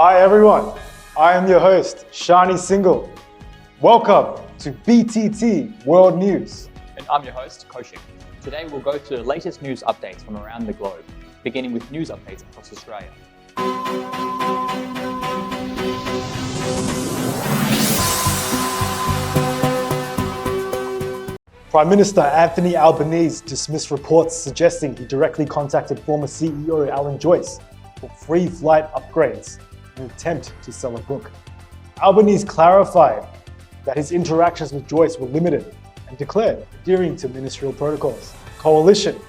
Hi everyone, I am your host, Shani Singhal. Welcome to BTT World News. And I'm your host, Kaushik. Today we'll go through the latest news updates from around the globe, beginning with news updates across Australia. Prime Minister Anthony Albanese dismissed reports suggesting he directly contacted former CEO Alan Joyce for free flight upgrades in an attempt to sell a book. Albanese clarified that his interactions with Joyce were limited and declared adhering to ministerial protocols. Coalition,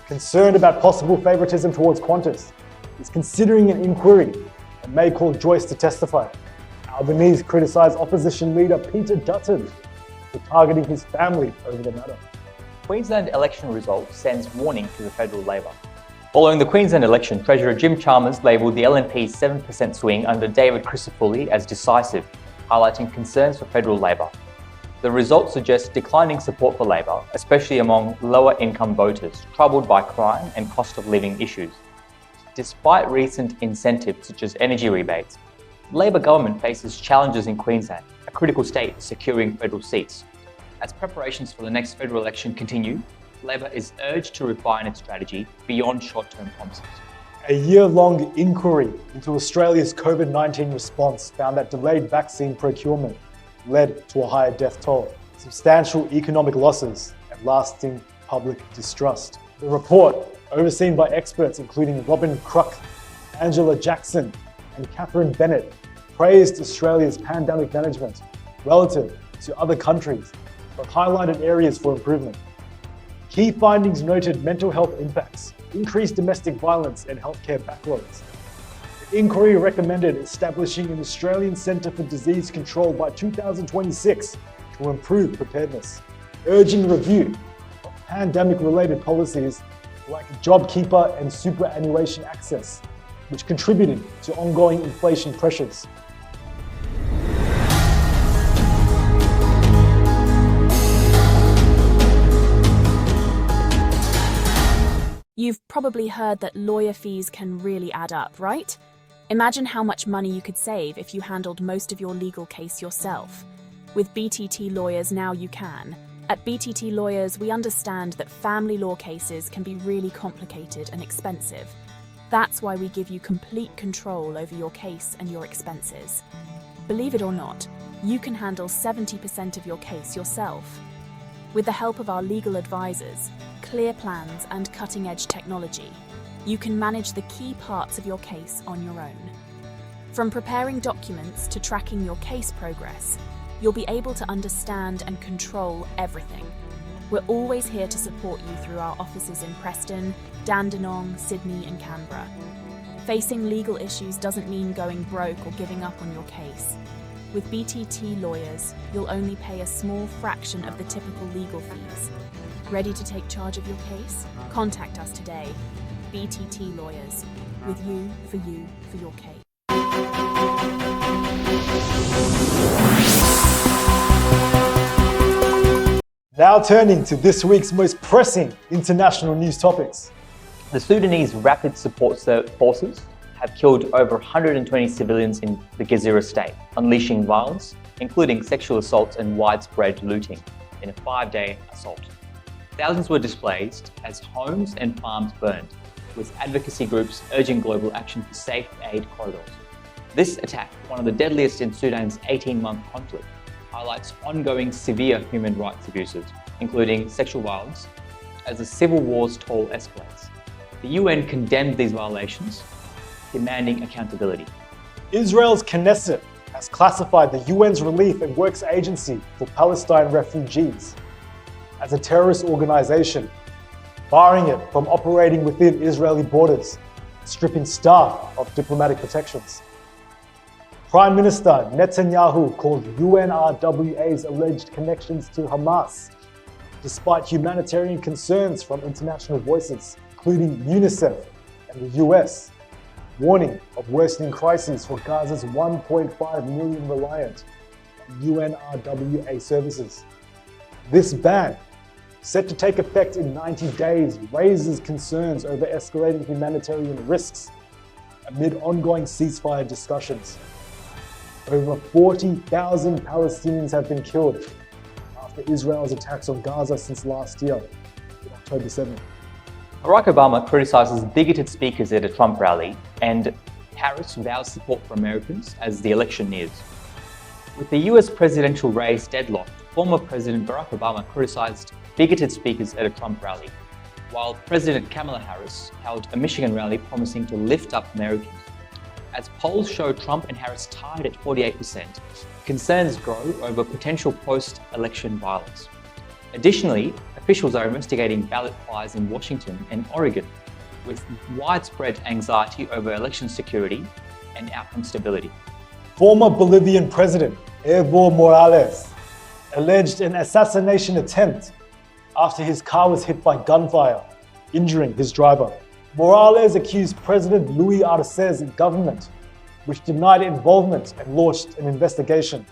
concerned about possible favouritism towards Qantas, is considering an inquiry and may call Joyce to testify. Albanese criticised opposition leader Peter Dutton for targeting his family over the matter. Queensland election result sends warning to the federal Labor. Following the Queensland election, Treasurer Jim Chalmers labelled the LNP's 7% swing under David Crisafulli as decisive, highlighting concerns for federal Labor. The result suggests declining support for Labor, especially among lower-income voters troubled by crime and cost of living issues. Despite recent incentives such as energy rebates, the Labor government faces challenges in Queensland, a critical state securing federal seats. As preparations for the next federal election continue, Labor is urged to refine its strategy beyond short-term promises. A year-long inquiry into Australia's COVID-19 response found that delayed vaccine procurement led to a higher death toll, substantial economic losses, and lasting public distrust. The report, overseen by experts including Robin Kruk, Angela Jackson, and Catherine Bennett, praised Australia's pandemic management relative to other countries, but highlighted areas for improvement. Key findings noted mental health impacts, increased domestic violence, and healthcare backlogs. The inquiry recommended establishing an Australian Centre for Disease Control by 2026 to improve preparedness, urging review of pandemic-related policies like JobKeeper and superannuation access, which contributed to ongoing inflation pressures. You've probably heard that lawyer fees can really add up, right? Imagine how much money you could save if you handled most of your legal case yourself. With BTT Lawyers now you can. At BTT Lawyers, we understand that family law cases can be really complicated and expensive. That's why we give you complete control over your case and your expenses. Believe it or not, you can handle 70% of your case yourself. With the help of our legal advisors, clear plans and cutting-edge technology, you can manage the key parts of your case on your own. From preparing documents to tracking your case progress, you'll be able to understand and control everything. We're always here to support you through our offices in Preston, Dandenong, Sydney and Canberra. Facing legal issues doesn't mean going broke or giving up on your case. With BTT Lawyers, you'll only pay a small fraction of the typical legal fees. Ready to take charge of your case? Contact us today. BTT Lawyers, with you, for your case. Now turning to this week's most pressing international news topics. The Sudanese Rapid Support Forces have killed over 120 civilians in the Gezira state, unleashing violence, including sexual assaults and widespread looting, in a 5-day assault. Thousands were displaced as homes and farms burned, with advocacy groups urging global action for safe aid corridors. This attack, one of the deadliest in Sudan's 18-month conflict, highlights ongoing severe human rights abuses, including sexual violence, as the civil war's toll escalates. The UN condemned these violations, demanding accountability. Israel's Knesset has classified the UN's Relief and Works Agency for Palestine Refugees as a terrorist organization, barring it from operating within Israeli borders, stripping staff of diplomatic protections. Prime Minister Netanyahu called UNRWA's alleged connections to Hamas, despite humanitarian concerns from international voices, including UNICEF and the US, warning of worsening crises for Gaza's 1.5 million reliant on UNRWA services. This ban, set to take effect in 90 days, raises concerns over escalating humanitarian risks amid ongoing ceasefire discussions. Over 40,000 Palestinians have been killed after Israel's attacks on Gaza since last year, October 7th. Barack Obama criticizes bigoted speakers at a Trump rally, and Harris vows support for Americans as the election nears. With the US presidential race deadlocked, former President Barack Obama criticized bigoted speakers at a Trump rally, while President Kamala Harris held a Michigan rally promising to lift up Americans. As polls show Trump and Harris tied at 48%, concerns grow over potential post-election violence. Additionally, officials are investigating ballot fires in Washington and Oregon, with widespread anxiety over election security and outcome stability. Former Bolivian President Evo Morales alleged an assassination attempt after his car was hit by gunfire, injuring his driver. Morales accused President Luis Arce's government, which denied involvement and launched an investigation.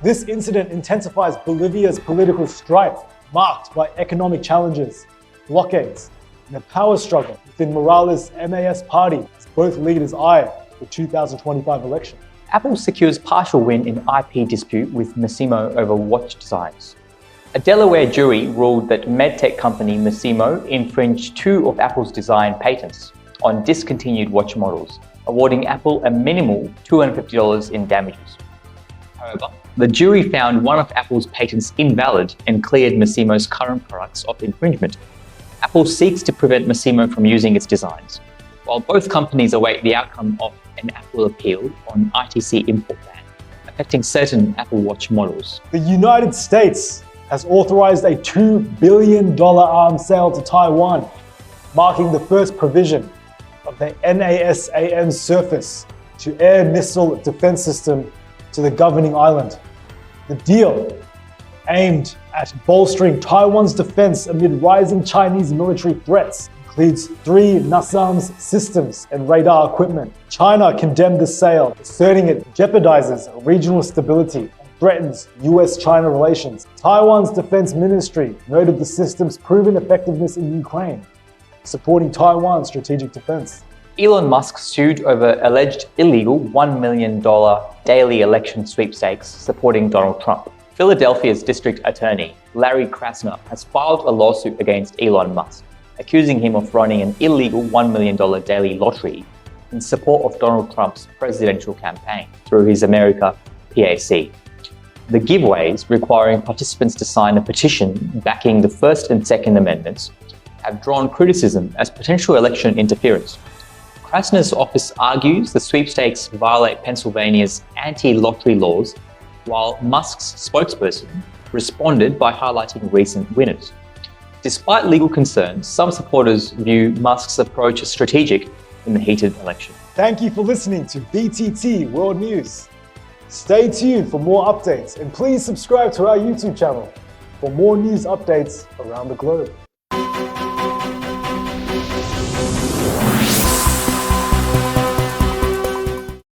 This incident intensifies Bolivia's political strife, marked by economic challenges, blockades, and a power struggle within Morales' MAS party, as both leaders eye the 2025 election. Apple secures partial win in IP dispute with Masimo over watch designs. A Delaware jury ruled that medtech company Masimo infringed 2 of Apple's design patents on discontinued watch models, awarding Apple a minimal $250 in damages. However, the jury found one of Apple's patents invalid and cleared Masimo's current products of infringement. Apple seeks to prevent Masimo from using its designs, while both companies await the outcome of an Apple appeal on ITC import ban, affecting certain Apple Watch models. The United States has authorized a $2 billion arms sale to Taiwan, marking the first provision of the NASAMS surface to air missile defense system to the governing island. The deal, aimed at bolstering Taiwan's defense amid rising Chinese military threats, includes 3 NASAMS systems and radar equipment. China condemned the sale, asserting it jeopardizes regional stability and threatens US-China relations. Taiwan's defense ministry noted the system's proven effectiveness in Ukraine, supporting Taiwan's strategic defense. Elon Musk sued over alleged illegal $1 million daily election sweepstakes supporting Donald Trump. Philadelphia's district attorney, Larry Krasner, has filed a lawsuit against Elon Musk, accusing him of running an illegal $1 million daily lottery in support of Donald Trump's presidential campaign through his America PAC. The giveaways, requiring participants to sign a petition backing the First and Second Amendments, have drawn criticism as potential election interference. Krasner's office argues the sweepstakes violate Pennsylvania's anti-lottery laws, while Musk's spokesperson responded by highlighting recent winners. Despite legal concerns, some supporters view Musk's approach as strategic in the heated election. Thank you for listening to BTT World News. Stay tuned for more updates and please subscribe to our YouTube channel for more news updates around the globe.